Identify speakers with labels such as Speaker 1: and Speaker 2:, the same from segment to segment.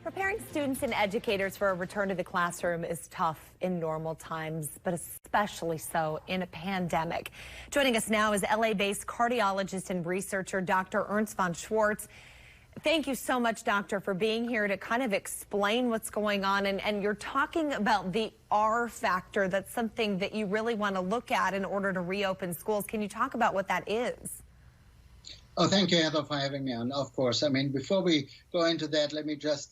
Speaker 1: Preparing students and educators for a return to the classroom is tough in normal times, but especially so in a pandemic. Joining us now is LA-based cardiologist and researcher Dr. Ernst von Schwarz. Thank you so much, doctor, for being here to kind of explain what's going on. And you're talking about the R factor. That's something that you really want to look at in order to reopen schools. Can you talk about what that is?
Speaker 2: Oh, thank you, Heather, for having me on. Of course. I mean, before we go into that, let me just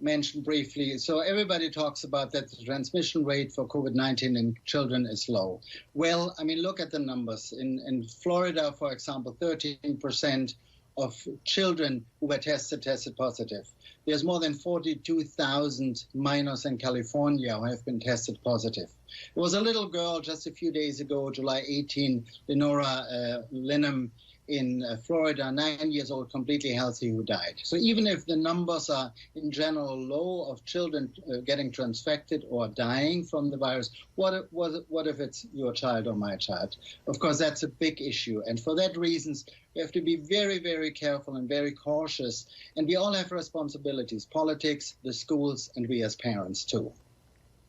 Speaker 2: mention briefly. So everybody talks about that the transmission rate for COVID-19 in children is low. Well, I mean, look at the numbers. In Florida, for example, 13% of children who were tested positive. There's more than 42,000 minors in California who have been tested positive. There was a little girl just a few days ago, July 18, Lenora Linham, in Florida, 9 years old, completely healthy, who died. So even if the numbers are in general low of children getting transfected or dying from the virus, what if it's your child or my child? Of course, that's a big issue. And for that reasons, we have to be very, very careful and very cautious. And we all have responsibilities, politics, the schools, and we as parents too.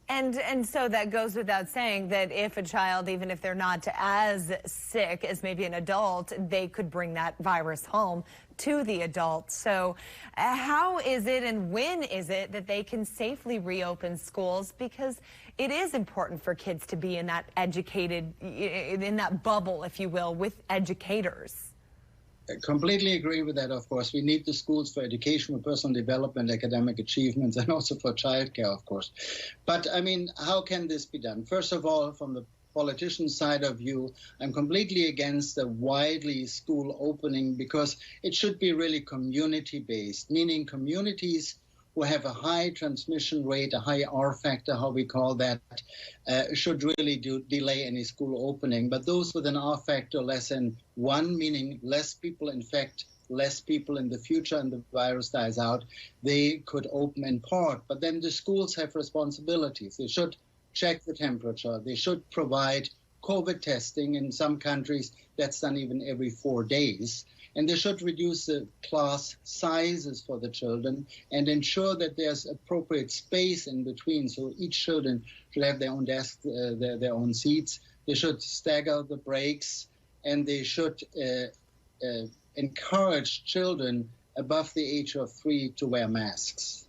Speaker 1: And so that goes without saying that if a child, even if they're not as sick as maybe an adult, they could bring that virus home to the adult. So how is it and when is it that they can safely reopen schools? Because it is important for kids to be in that educated, in that bubble, if you will, with educators.
Speaker 2: I completely agree with that, of course. We need the schools for education, for personal development, academic achievements, and also for childcare, of course. But, I mean, how can this be done? First of all, from the politician side of view, I'm completely against the widely school opening because it should be really community-based, meaning communities who have a high transmission rate, a high R factor, how we call that, should really delay any school opening. But those with an R factor less than 1, meaning less people infect, less people in the future and the virus dies out, they could open in part. But then the schools have responsibilities. They should check the temperature. They should provide COVID testing. In some countries, that's done even every 4 days. And they should reduce the class sizes for the children and ensure that there's appropriate space in between. So each children should have their own desk, their own seats. They should stagger the breaks, and they should encourage children above the age of 3 to wear masks.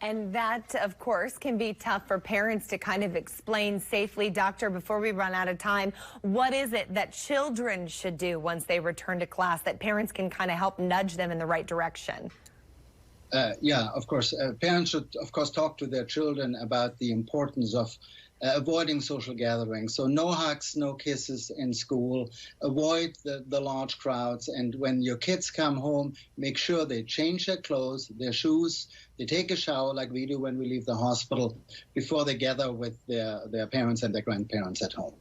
Speaker 1: And that, of course, can be tough for parents to kind of explain safely. Doctor, before we run out of time, what is it that children should do once they return to class that parents can kind of help nudge them in the right direction?
Speaker 2: Yeah, of course. Parents should, of course, talk to their children about the importance of avoiding social gatherings. So no hugs, no kisses in school. Avoid the large crowds. And when your kids come home, make sure they change their clothes, their shoes, they take a shower like we do when we leave the hospital before they gather with their parents and their grandparents at home.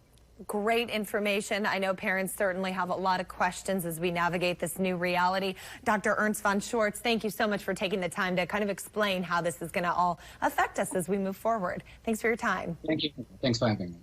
Speaker 1: Great information. I know parents certainly have a lot of questions as we navigate this new reality. Dr. Ernst von Schwarz, thank you so much for taking the time to kind of explain how this is going to all affect us as we move forward. Thanks for your time.
Speaker 2: Thank you. Thanks for having me.